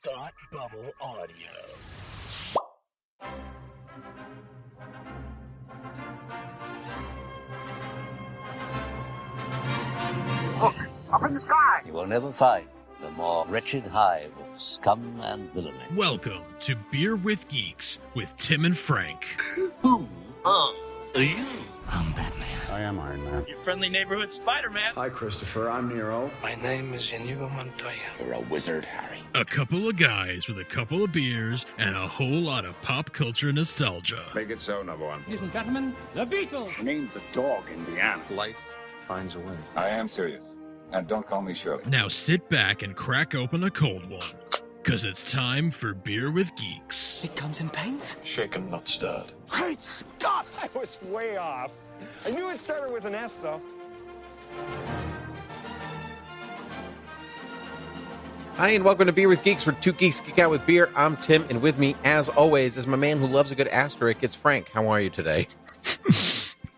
Thought Bubble Audio. Look, up in the sky! You will never find the more wretched hive of scum and villainy. Welcome to Beer with Geeks with Tim and Frank. Who are you? I'm Batman. I am Iron Man. Your friendly neighborhood Spider-Man. Hi, Christopher. I'm Nero. My name is Inigo Montoya. You're a wizard, Harry. A couple of guys with a couple of beers and a whole lot of pop culture nostalgia. Make it so, number one. Ladies and gentlemen, the Beatles. Name the dog, Indiana. Life finds a way. I am serious. And don't call me Shirley. Now sit back and crack open a cold one, because it's time for Beer with Geeks. It comes in paints? Shaken, not stirred. Great Scott! I was way off. I knew it started with an S, though. Hi, and welcome to Beer with Geeks, where two geeks geek out with beer. I'm Tim, and with me, as always, is my man who loves a good asterisk. It's Frank. How are you today?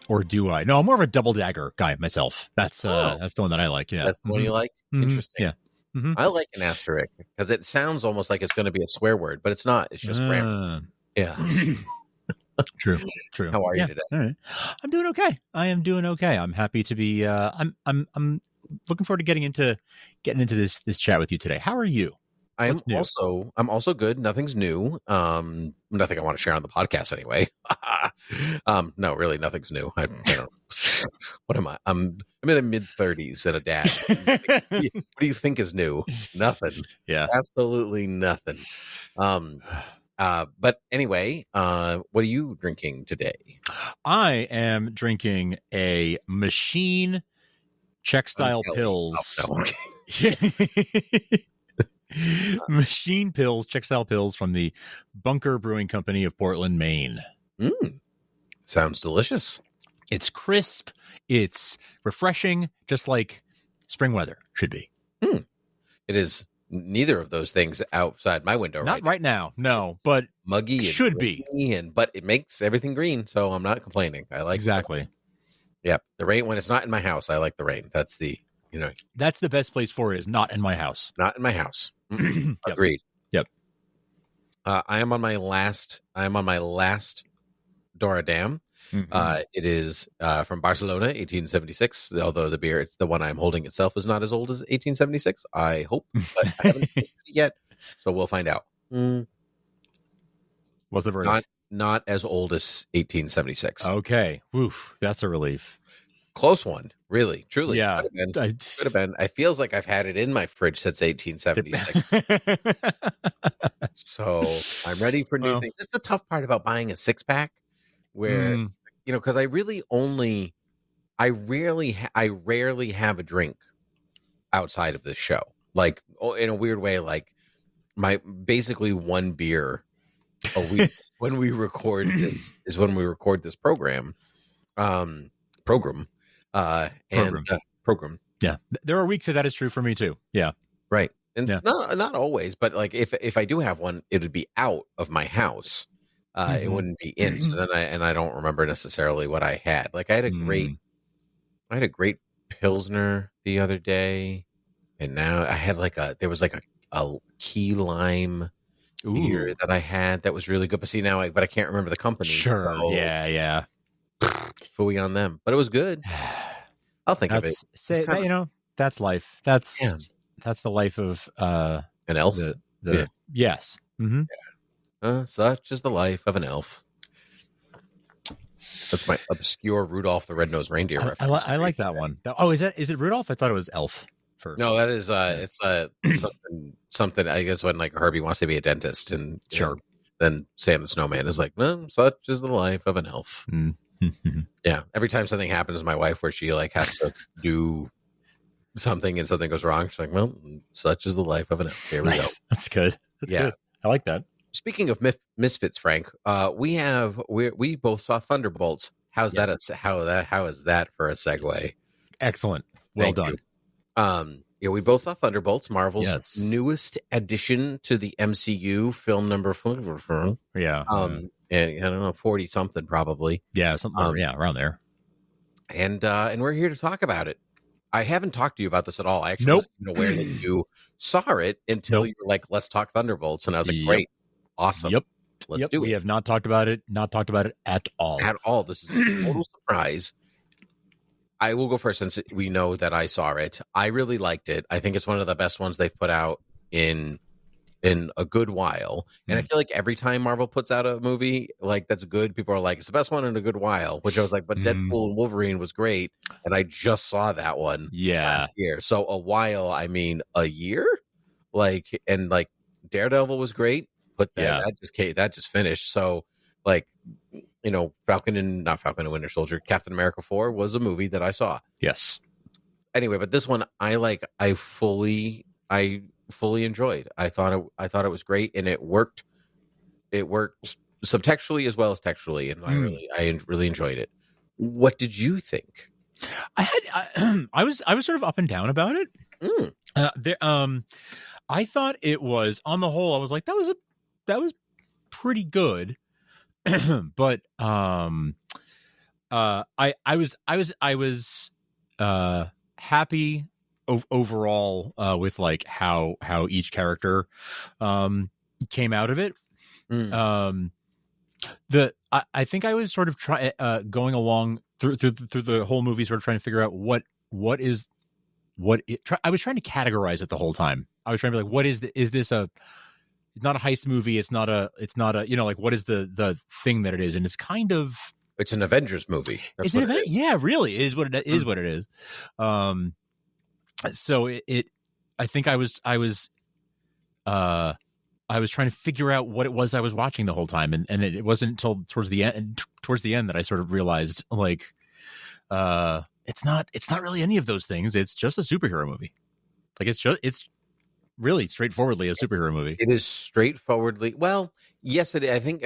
Or do I? No, I'm more of a double dagger guy myself. That's the one that I like. Yeah, That's the one you like? Interesting. Yeah. Mm-hmm. I like an asterisk because it sounds almost like it's going to be a swear word, but it's not. It's just grammar. Yeah. True. How are you today? All right. I'm doing okay. I am doing okay. I'm happy to be. I'm looking forward to getting into this chat with you today. How are you? I'm also good. Nothing's new. Nothing I want to share on the podcast anyway. No, really, nothing's new. I don't. What am I? I'm in the mid-30s and a dad. What do you think is new? Nothing. Yeah, absolutely nothing. But anyway, what are you drinking today? I am drinking a machine Czech style Pilz. Oh, no. Okay. Machine Pilz, Czech style Pilz from the Bunker Brewing Company of Portland, Maine. Sounds delicious. It's crisp. It's refreshing, just like spring weather should be. It is neither of those things outside my window. Not right now, no, but muggy. Should be. But it makes everything green, so I'm not complaining. I like exactly. Yep, the rain when it's not in my house. I like the rain. That's the that's the best place for it. Is not in my house. Not in my house. Yep. Agreed. Yep. I am on my last Daura Damm. It is from Barcelona, 1876. Although the beer, it's the one I'm holding itself, is not as old as 1876. I hope, but I haven't tasted it yet, so we'll find out. What's the verdict? Not as old as 1876. Okay, woof, that's a relief. Close one, really, truly. Yeah, could have been. I feels like I've had it in my fridge since 1876. So I'm ready for new things. It's the tough part about buying a 6-pack, where because I rarely have a drink outside of this show. Like in a weird way, like my basically one beer a week when we record this is when we record this program. Program. Yeah, there are weeks that is true for me too. Yeah, right. And not always, but like if I do have one, it would be out of my house. It wouldn't be in. So then I don't remember necessarily what I had. Like I had a great Pilsner the other day, and now I had there was a key lime beer that I had that was really good. But see now, I can't remember the company. Sure. So, yeah. Fooey on them, but it was good. I'll think of it. That's life. That's the life of an elf. Yes. Mm-hmm. Such is the life of an elf. That's my obscure Rudolph the Red-Nosed Reindeer reference. I like that one. Is it Rudolph? I thought it was Elf. No, that is it's something. I guess when like Herbie wants to be a dentist, and then Sam the Snowman is like, well, such is the life of an elf. Yeah. Every time something happens to my wife where she like has to do something and something goes wrong, she's like, well, such is the life of an elf. Here we go. That's good. Good. I like that. Speaking of misfits, Frank, we both saw Thunderbolts. How is that for a segue? Excellent. Well done. We both saw Thunderbolts, Marvel's newest addition to the MCU, film number 4. Yeah. And I don't know, 40 something probably. Yeah, something around there. And we're here to talk about it. I haven't talked to you about this at all. I actually Nope. wasn't even aware that you saw it until you were like, let's talk Thunderbolts. And I was like, great. Awesome. Yep. Let's do it. We have not talked about it. Not talked about it at all. At all. This is a total surprise. I will go first since we know that I saw it. I really liked it. I think it's one of the best ones they've put out in a good while. And I feel like every time Marvel puts out a movie like that's good, people are like, it's the best one in a good while, which I was like, but Deadpool and Wolverine was great. And I just saw that one last year. So a while, I mean a year? Like, and like Daredevil was great, but that just finished. So like, you know, Falcon and Winter Soldier, Captain America 4 was a movie that I saw. Yes. Anyway, but this one I fully enjoyed. I thought it was great, and it worked. It worked subtextually as well as textually, and I really enjoyed it. What did you think? I was sort of up and down about it. I thought it was, on the whole, I was like, that was pretty good. But I was happy overall with like how each character came out of it. I think I was sort of going along through the whole movie, sort of trying to figure out I was trying to categorize it the whole time. I was trying to be like, is this it's not a heist movie. It's not a, you know, like, what is the thing that it is? And it's kind of, it's an Avengers movie. That's what it is. Yeah, really is what it is. What it is. So I think I was trying to figure out what it was I was watching the whole time. And it wasn't until towards the end that I sort of realized, like, it's not really any of those things. It's just a superhero movie. Like, it's really straightforwardly a superhero movie. It is straightforwardly. Well, yes, it is. I think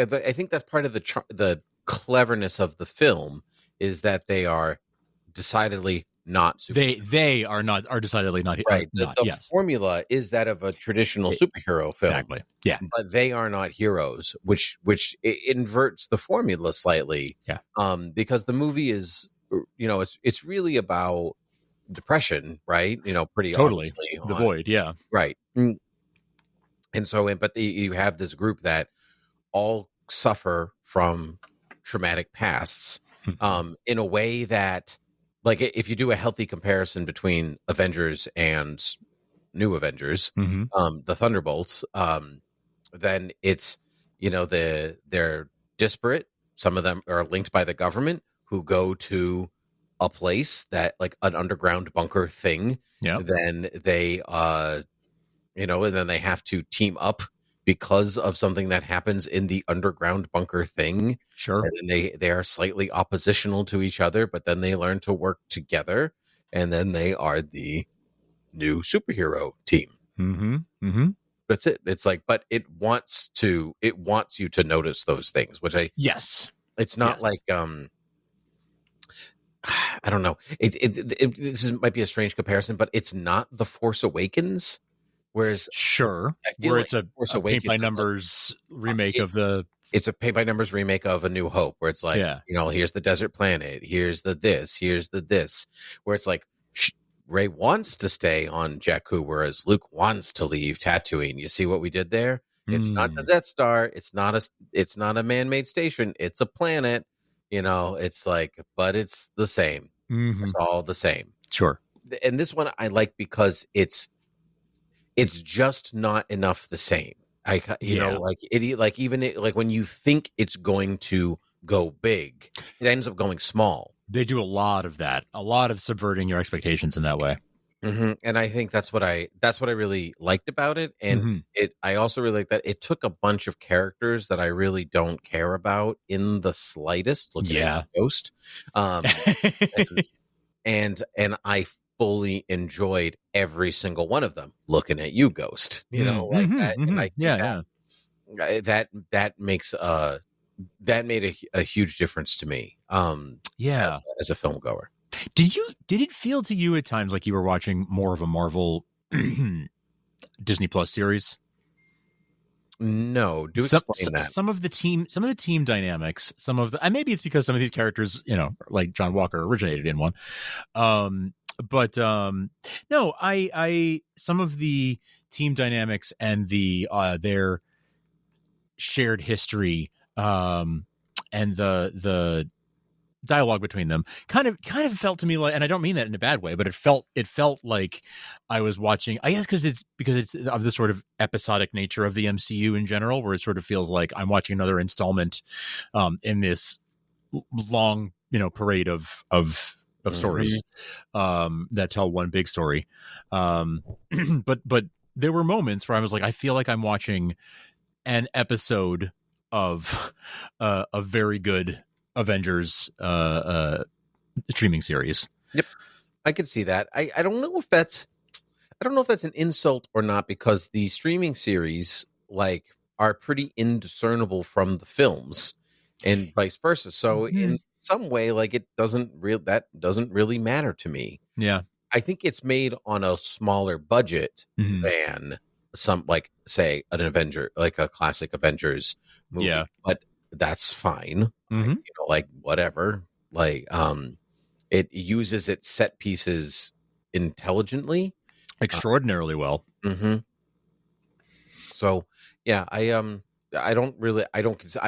that's part of the cleverness of the film is that they are decidedly not superheroes. They are decidedly not right. The formula is that of a traditional superhero film. Exactly. Yeah. But they are not heroes, which inverts the formula slightly. Yeah. Because the movie is, you know, it's really about depression, right? You know, pretty totally obviously the void. Yeah. Right. And so, you have this group that all suffer from traumatic pasts, in a way that, like, if you do a healthy comparison between Avengers and New Avengers, the Thunderbolts, then it's, you know, they're disparate. Some of them are linked by the government, who go to a place that, like, an underground bunker thing. Yeah. Then they, you know, and then they have to team up because of something that happens in the underground bunker thing. Sure. And then they are slightly oppositional to each other, but then they learn to work together, and then they are the new superhero team. That's it. It's like, but it wants you to notice those things, which it's not like, I don't know. This might be a strange comparison, but it's not The Force Awakens. Whereas, sure, where it's a paint by numbers remake of the. It's a paint by numbers remake of A New Hope, where it's like, you know, here's the desert planet, here's the this, where it's like Rey wants to stay on Jakku, whereas Luke wants to leave Tatooine. You see what we did there? It's not the Death Star. It's not a man-made station. It's a planet. You know, it's like, but it's the same. It's all the same. Sure. And this one I like because it's just not enough the same. You know, like when you think it's going to go big, it ends up going small. They do a lot of that, a lot of subverting your expectations in that way. And I think that's what I really liked about it. And I also really like that it took a bunch of characters that I really don't care about in the slightest. Looking at Ghost, and I fully enjoyed every single one of them. Looking at you, Ghost, you know, like that. And I think that makes that made a huge difference to me. As a film goer. Did it feel to you at times like you were watching more of a Marvel Disney Plus series? No, explain that. Some of the team dynamics, maybe it's because some of these characters, you know, like John Walker originated in one. but no, I some of the team dynamics and the their shared history and the dialogue between them kind of felt to me like, and I don't mean that in a bad way, but it felt like I was watching, I guess because it's of the sort of episodic nature of the MCU in general, where it sort of feels like I'm watching another installment in this long, parade of stories that tell one big story. But there were moments where I was like, I feel like I'm watching an episode of a very good Avengers streaming series. Yep, I could see that. I don't know if that's an insult or not, because the streaming series are pretty indiscernible from the films, and vice versa. So in some way, it doesn't really matter to me. Yeah, I think it's made on a smaller budget than some, say, an Avenger, like a classic Avengers movie. Yeah, but that's fine. Whatever. It uses its set pieces intelligently, extraordinarily well. So yeah, I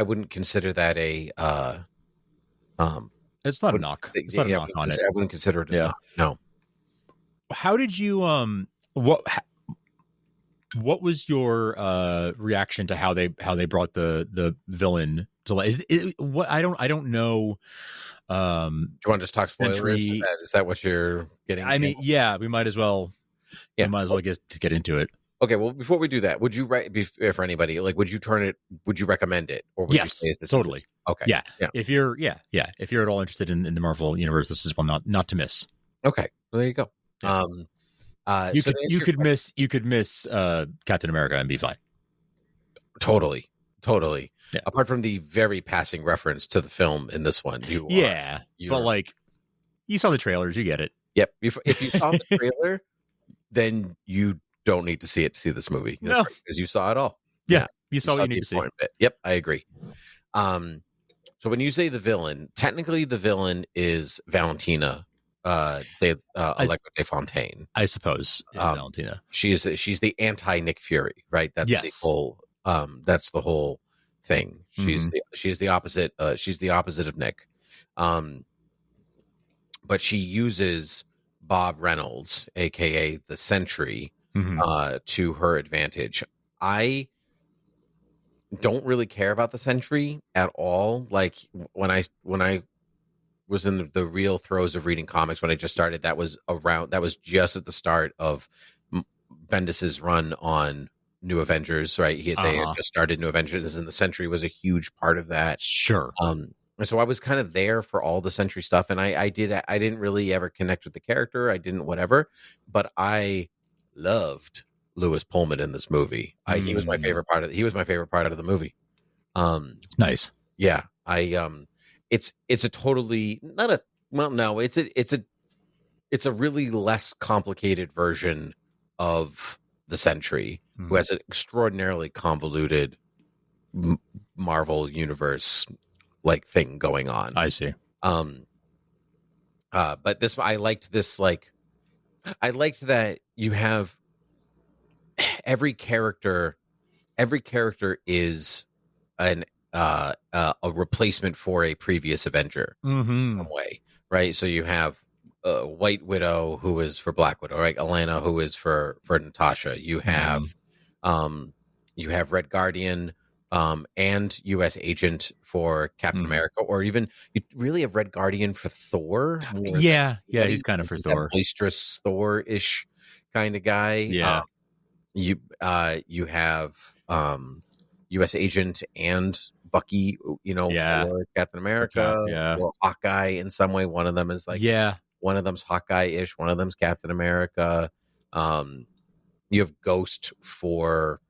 wouldn't consider that a it's not a knock. It's not a knock on it. I wouldn't consider it a knock. No. How did you what was your reaction to how they brought the villain to life? What I don't know. Do you want to just talk spoilers? Is that what you're getting? I mean, yeah, we might as well. Yeah, we might as well get into it. Okay, well, before we do that, would you for anybody, would you recommend it, or would you say is this totally okay? Yeah. If you're at all interested in the Marvel universe, this is one not to miss. Okay, well, there you go. Yeah. You could miss Captain America and be fine. Totally. Yeah. Apart from the very passing reference to the film in this one, you saw the trailers, you get it. Yep. If you saw the trailer, then you don't need to see it to see this movie. No, because you saw it all. Yeah, you saw what you need to see. Bit. Yep, I agree. So when you say the villain, technically the villain is Valentina. Electra de Fontaine, I suppose. Valentina. She's the anti Nick Fury, right? That's the whole thing. She's the opposite. She's the opposite of Nick. But she uses Bob Reynolds, aka the Sentry, to her advantage. I don't really care about the Sentry at all. Like when I was in the real throes of reading comics when I just started, that was just at the start of Bendis's run on New Avengers, right? They had just started New Avengers, and the Sentry was a huge part of that. Sure. And so I was kind of there for all the Sentry stuff, and I didn't really ever connect with the character. I didn't whatever, but I loved Lewis Pullman in this movie. He was my favorite part of the movie. Nice. Yeah. It's a totally it's a really less complicated version of the Sentry, who has an extraordinarily convoluted Marvel universe thing going on. I see. But this, I liked that you have every character is a replacement for a previous Avenger in some way, right? So you have White Widow, who is for Black Widow, right? Elena, who is for Natasha. You have Red Guardian and U.S. Agent for Captain America, or even you really have Red Guardian for Thor. He's kind of for Thor, boisterous Thor-ish kind of guy. Yeah, you have U.S. Agent and Bucky, for Captain America, or Hawkeye in some way. One of them is one of them's Hawkeye-ish, one of them's Captain America. You have Ghost for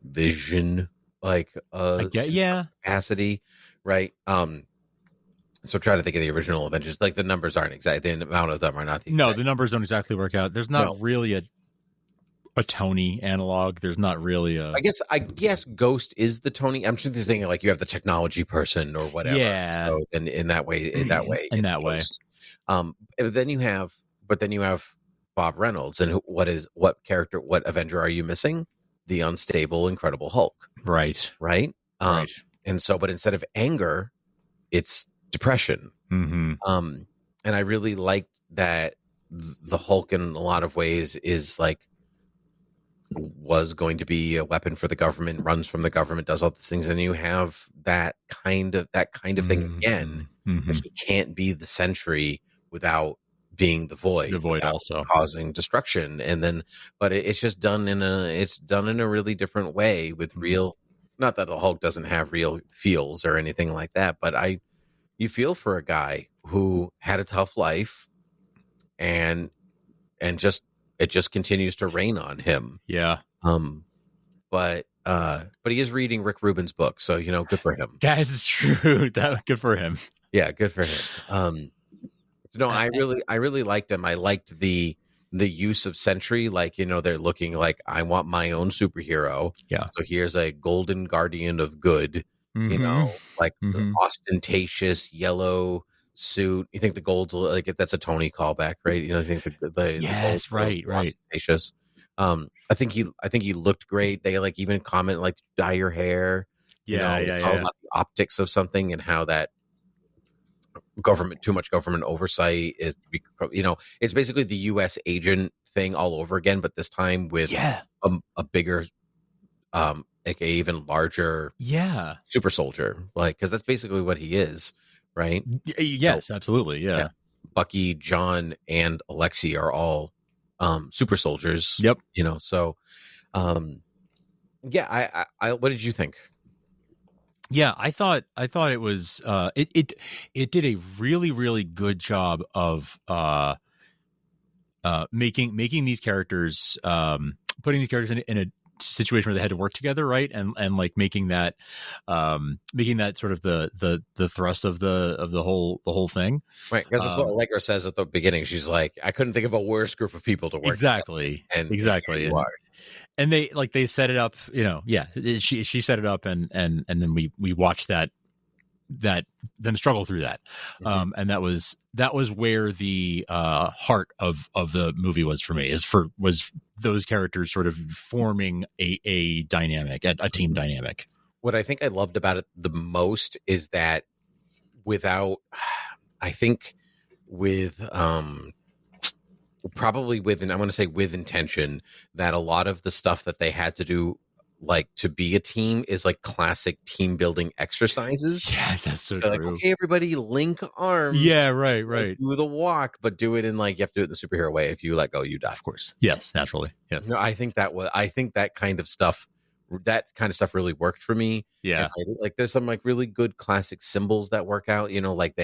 Vision, capacity, right? So try to think of the original Avengers. The numbers aren't exact. The amount of them are not. The numbers don't exactly work out. There's not really a Tony analog. There's not really a. I guess Ghost is the Tony. I'm just thinking like you have the technology person or whatever. Yeah. So then in that way, Ghost. But then you have Bob Reynolds, and what Avenger are you missing? The unstable, Incredible Hulk. Right. Right. Right. And so, but instead of anger, it's depression. Mm-hmm. And I really liked that the Hulk in a lot of ways was going to be a weapon for the government, runs from the government, does all these things, and you have that kind of thing again. Mm-hmm. He can't be the Sentry without being the Void. The Void also causing destruction, and then, but it's just done in a really different way with real. Not that the Hulk doesn't have real feels or anything like that, but you feel for a guy who had a tough life, and it just continues to rain on him. Yeah. But he is reading Rick Rubin's book, so good for him. That's true. Good for him. Yeah, good for him. No, I really liked him. I liked the use of Sentry, like, they're looking like, I want my own superhero. Yeah. So here's a golden guardian of good, like ostentatious yellow suit. You think the gold's like, that's a Tony callback, right? I think the yes, gold, right. Ostentatious. I think he looked great. They like even comment like, dye your hair. It's all about the optics of something and how that too much government oversight is, it's basically the U.S. agent thing all over again, but this time with a bigger, like a even larger, super soldier, like, because that's basically what he is, right? Yes, absolutely, yeah. Bucky, John, and Alexei are all super soldiers. Yep. So, I what did you think? Yeah, I thought it was it did a really, really good job of making these characters, putting these characters in a situation where they had to work together, right? And like making that sort of the thrust of the whole thing, right? Because that's what Allegra says at the beginning. She's like, I couldn't think of a worse group of people to work exactly together. Exactly. And they set it up, she set it up and then we watched that them struggle through that. And that was where the heart of the movie was for me, was those characters sort of forming a dynamic, a team dynamic. What I think I loved about it the most is that with intention, that a lot of the stuff that they had to do, like, to be a team is like classic team building exercises. Yeah, that's so true. Like, okay, everybody link arms. Yeah, right. Do the walk, but do it in, like, you have to do it in the superhero way. If you let go, you die. Of course. Yes, naturally. Yes. No, I think that kind of stuff really worked for me. Yeah. Like, there's some like really good classic symbols that work out, like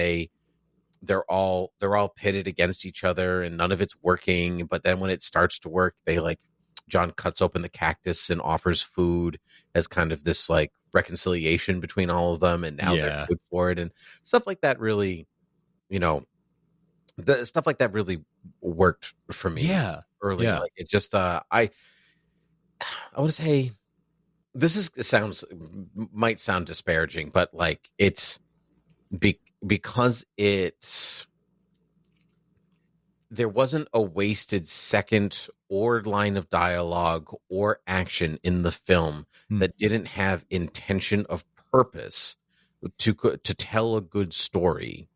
they're all pitted against each other and none of it's working. But then when it starts to work, John cuts open the cactus and offers food as kind of this like reconciliation between all of them. And now they're good for it and stuff like that. Really, the stuff like that really worked for me. Yeah. Early. Yeah. Like, it just, I want to say might sound disparaging, but like it's because there wasn't a wasted second or line of dialogue or action in the film that didn't have intention of purpose to tell a good story.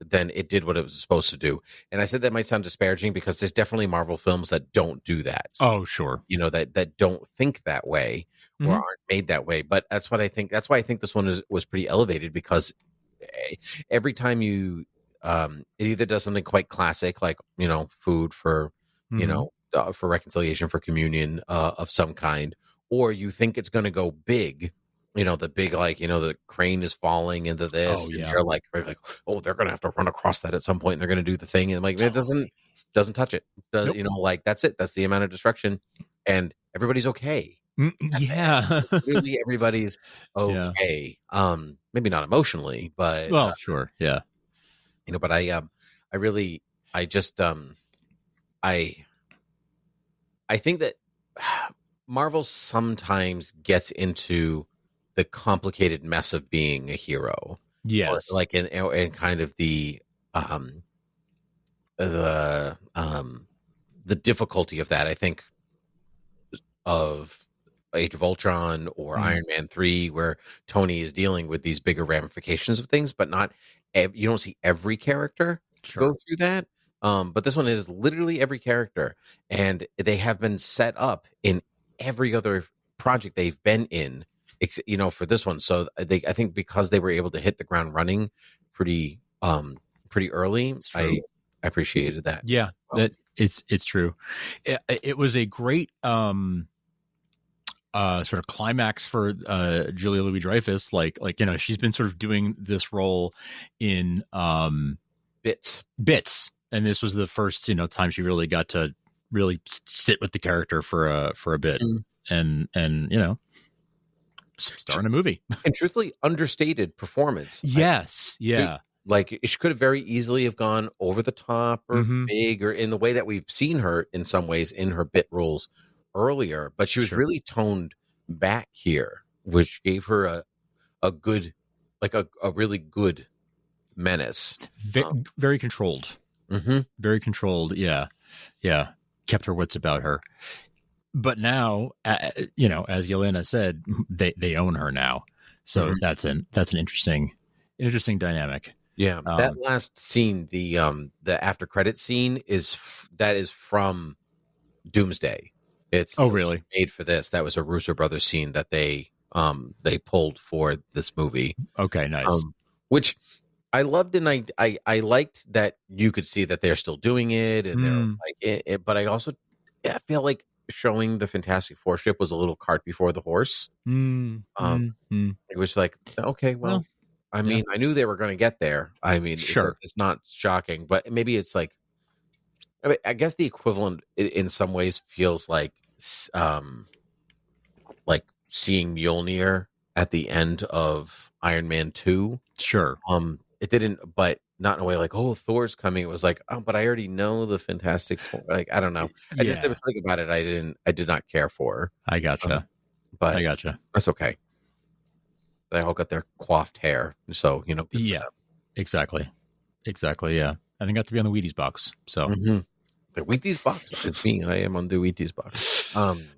Then it did what it was supposed to do. And I said that might sound disparaging because there's definitely Marvel films that don't do that. Oh, sure. That don't think that way or aren't made that way. But that's what I think. That's why I think this one was pretty elevated, because every time you it either does something quite classic, like, food for, for reconciliation, for communion of some kind, or you think it's going to go big, the big, like, the crane is falling into this. And you're like, oh, they're going to have to run across that at some point and they're going to do the thing. And like, it doesn't touch it. Like, that's it. That's the amount of destruction and everybody's okay. Yeah. Really, everybody's okay. Yeah. Maybe not emotionally, but sure. Yeah. But I think that Marvel sometimes gets into the complicated mess of being a hero. Yes. Or like in kind of the difficulty of that. I think of Age of Ultron or Iron Man 3, where Tony is dealing with these bigger ramifications of things, but not you don't see every character go through that. But this one is literally every character, and they have been set up in every other project they've been in, for this one. So I think because they were able to hit the ground running pretty early, I appreciated that. Yeah, that it's true. It was a great sort of climax for Julia Louis-Dreyfus. Like she's been sort of doing this role in bits, and this was the first time she really got to really sit with the character for a bit, and star in a movie. And truthfully, understated performance. Yes, yeah. Like it could have very easily have gone over the top or big, or in the way that we've seen her in some ways in her bit roles earlier, but she was really toned back here, which gave her a good, like a really good menace. Very controlled. Very controlled. Yeah. Kept her wits about her. But now, as Yelena said, they own her now. So that's an interesting dynamic. Yeah, that last scene, the after credit scene is from Doomsday. It's really made for this. That was a Russo brothers scene that they pulled for this movie. Okay, nice. Which I loved, and I liked that you could see that they're still doing it, and they're like, but I feel like showing the Fantastic Four ship was a little cart before the horse. It was like, okay, well, I mean, I knew they were going to get there. I mean, it's not shocking, but maybe it's like, I guess the equivalent in some ways feels like seeing Mjolnir at the end of Iron Man 2. Sure. It didn't, but not in a way like, oh, Thor's coming. It was like, oh, but I already know the Fantastic Four. Like, I don't know. There was something about it I did not care for. I gotcha. But I gotcha. That's okay. They all got their coiffed hair, so yeah, exactly. Yeah, and they got to be on the Wheaties box. So the Wheaties box. It's me. I am on the Wheaties box.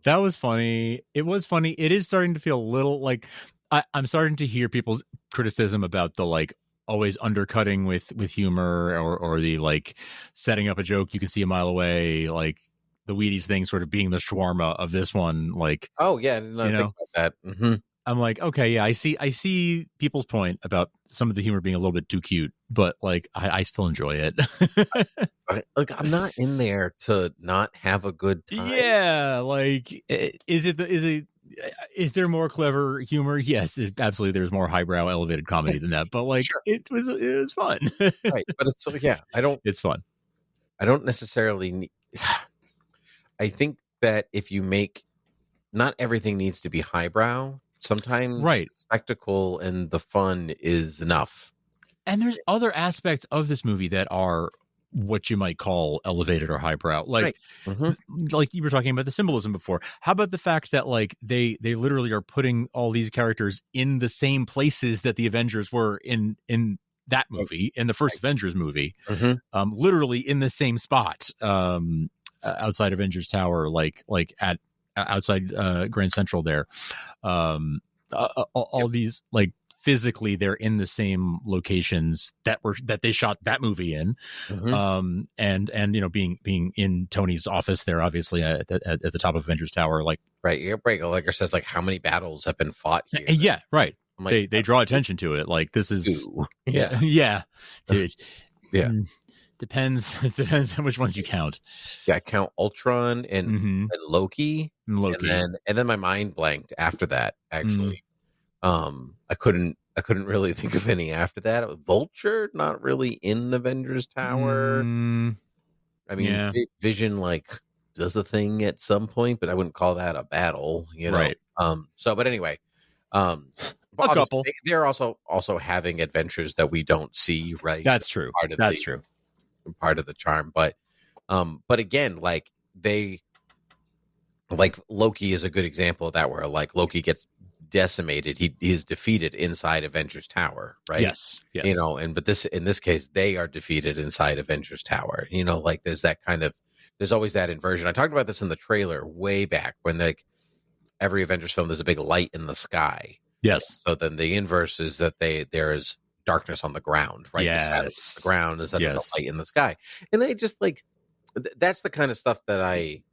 That was funny. It was funny. It is starting to feel a little like I'm starting to hear people's criticism about the like always undercutting with humor or the like setting up a joke you can see a mile away, like the Wheaties thing sort of being the shawarma of this one. Like, oh yeah, I didn't think about that. I'm like, okay, yeah, I see people's point about some of the humor being a little bit too cute, but like, I still enjoy it. I'm not in there to not have a good time. Yeah, like, is there more clever humor? Yes, absolutely. There's more highbrow, elevated comedy than that, but like, it was fun. Right, but it's It's fun. I don't necessarily need. I think that if you not everything needs to be highbrow. Sometimes the spectacle and the fun is enough. And there's other aspects of this movie that are what you might call elevated or highbrow. Like, like you were talking about the symbolism before. How about the fact that like they literally are putting all these characters in the same places that the Avengers were in that movie, in the first Avengers movie, literally in the same spot, outside Avengers Tower, like at outside Grand Central there. All these, like, physically they're in the same locations that they shot that movie in. And being in Tony's office there, obviously at the top of Avengers Tower, like, right. Like says, like, how many battles have been fought here? Yeah, right. Like, they draw attention to it. Like, this is yeah, dude. Yeah. Depends on which ones you count. Yeah, I count Ultron and Loki. And then my mind blanked after that, actually. I couldn't really think of any after that. Vulture, not really in Avengers Tower. I mean, Vision like does the thing at some point, but I wouldn't call that a battle, Right. But anyway, a couple. They're also having adventures that we don't see, right? That's true. Part of the charm, but again, like they like Loki is a good example of that, where like Loki gets decimated, he is defeated inside Avengers Tower, right? Yes. You know, and but in this case they are defeated inside Avengers Tower. You know, like there's that kind of, there's always that inversion. I talked about this in the trailer way back when like every Avengers film there's a big light in the sky. Yes. So then the inverse is that there is darkness on the ground, right? Yes. The ground is under the light in the sky, and I just like that's the kind of stuff that I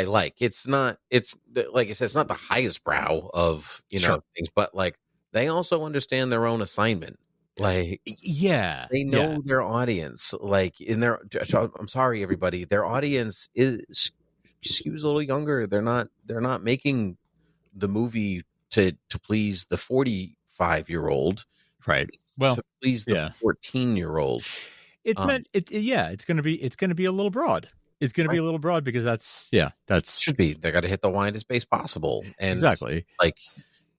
like. It's not, it's like I said, it's not the highest brow of, you know, things, but like they also understand their own assignment. Like, they know their audience. Like in their, I'm sorry, everybody, their audience is skews a little younger. They're not making the movie to please the 45-year-old, right? Well, to please the 14-year-old. It's meant it's going to be a little broad. It's going to be a little broad because that's should be. They got to hit the widest base possible. And exactly, like,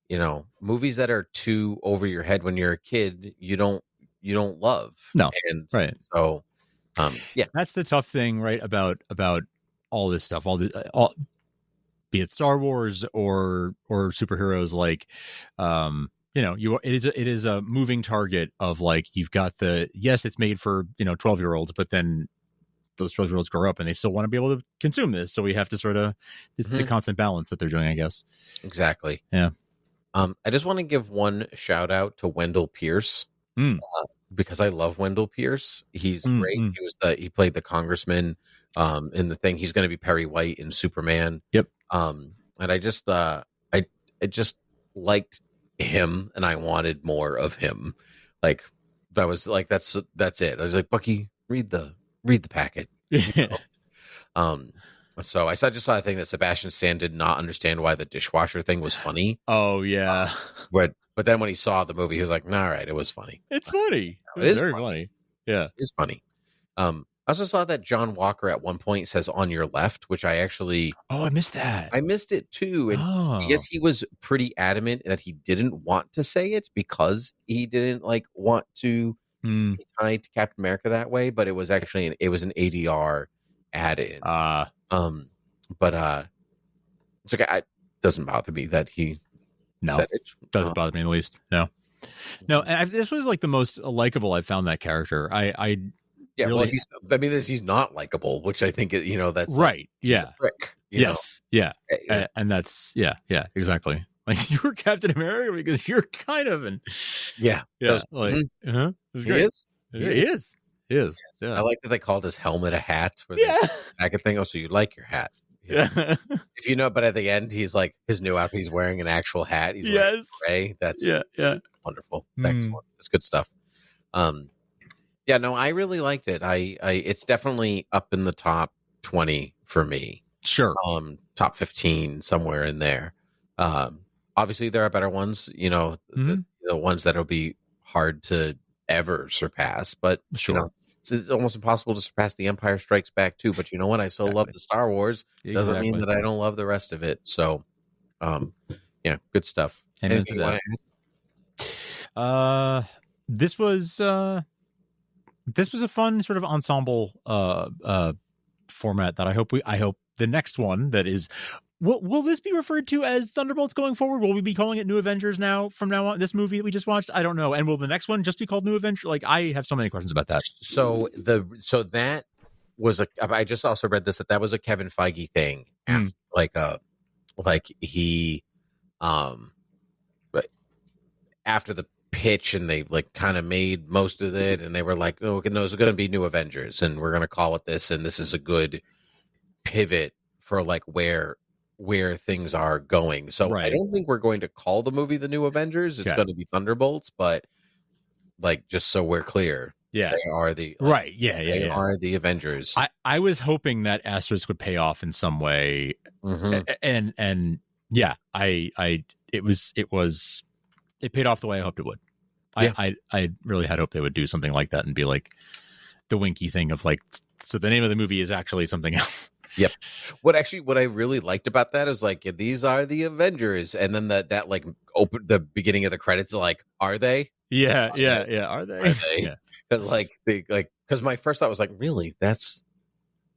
you know, movies that are too over your head when you're a kid, you don't love. No, and right. So, that's the tough thing, right? About all this stuff, all be it Star Wars or superheroes, like, you know, it is a moving target of like, you've got it's made for, you know, 12-year-olds, but then those 12-year-olds grow up and they still want to be able to consume this. So we have to sort of, it's the constant balance that they're doing, I guess. Exactly. Yeah. I just want to give one shout out to Wendell Pierce because I love Wendell Pierce. He's great. He played the congressman in the thing. He's going to be Perry White in Superman. Yep. And I just just liked him and I wanted more of him. Like that was like that's it. I was like, Bucky, read the packet. You know? So I just saw a thing that Sebastian Stan did not understand why the dishwasher thing was funny. Oh yeah. But then when he saw the movie, he was like, "Nah, all right, it was funny. It's funny. It is very funny. Yeah, it's funny." I also saw that John Walker at one point says "on your left," which I actually I missed that. I missed it too, and I guess he was pretty adamant that he didn't want to say it because he didn't like want to be tied to Captain America that way. But it was actually an ADR add-in. But it's okay. It doesn't bother me that he. No, doesn't bother me in the least. No. And this was like the most likable I found that character. Yeah, really, well, he's not likable, which I think you know that's right. He's a prick, yes, know? And that's exactly. Like you were Captain America because you're kind of an He is. He is. Yeah. I like that they called his helmet a hat. I could think, so you like your hat. Yeah. If you know, but at the end, he's like his new outfit. He's wearing an actual hat. He's wearing gray. That's wonderful. It's excellent. It's good stuff. Yeah, no, I really liked it. It's definitely up in the top 20 for me. Sure. Top 15 somewhere in there. Obviously there are better ones. You know, the ones that'll be hard to ever surpass. But sure. You know, it's almost impossible to surpass The Empire Strikes Back too. But you know what? I still love the Star Wars. Doesn't mean that I don't love the rest of it. So, yeah, good stuff. Anything you want to add? This was a fun sort of ensemble format that I hope the next one that is. Will this be referred to as Thunderbolts going forward? Will we be calling it New Avengers from now on? This movie that we just watched, I don't know. And will the next one just be called New Avengers? Like, I have so many questions about that. So that was I just also read this that was a Kevin Feige thing. After the pitch, and they like kind of made most of it, and they were like, "Oh, no, it's going to be New Avengers, and we're going to call it this, and this is a good pivot for like where things are going." So I don't think we're going to call the movie the New Avengers. It's going to be Thunderbolts, but like just so we're clear, they are the they are the Avengers. I was hoping that asterisk would pay off in some way, and it paid off the way I hoped it would. I really had hoped they would do something like that and be like the winky thing of like, so the name of the movie is actually something else. Yep. What I really liked about that is like, these are the Avengers, and then that like open the beginning of the credits like, are they? Yeah. Are they? Because because my first thought was like, really, that's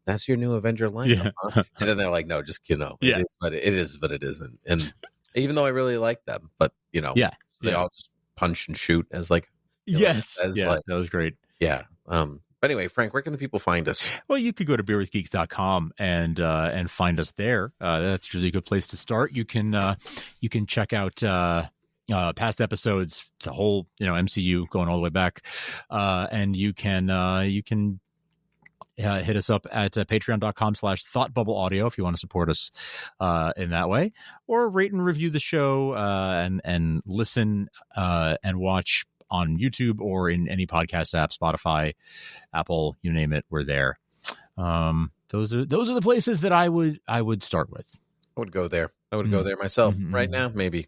that's your new Avenger lineup, huh? And then they're like, no, just, it is, but it is, but it isn't. And even though I really like them, but they all just punch and shoot as like, yes, that was great. Yeah. But anyway, Frank, where can the people find us? Well, you could go to beerwithgeeks.com and find us there. That's usually a good place to start. You can check out past episodes, the whole MCU going all the way back, and you can hit us up at patreon.com/thoughtbubbleaudio if you want to support us in that way, or rate and review the show and listen and watch on YouTube or in any podcast app, Spotify, Apple, you name it, we're there. Those are the places that I would start with. I would go there. I would go there myself right now. Maybe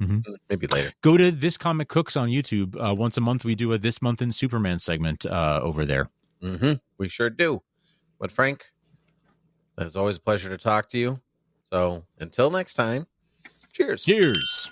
later. Go to This Comic Cooks on YouTube. Once a month, we do a This Month in Superman segment over there. We sure do. But Frank, it's always a pleasure to talk to you. So until next time, cheers. Cheers.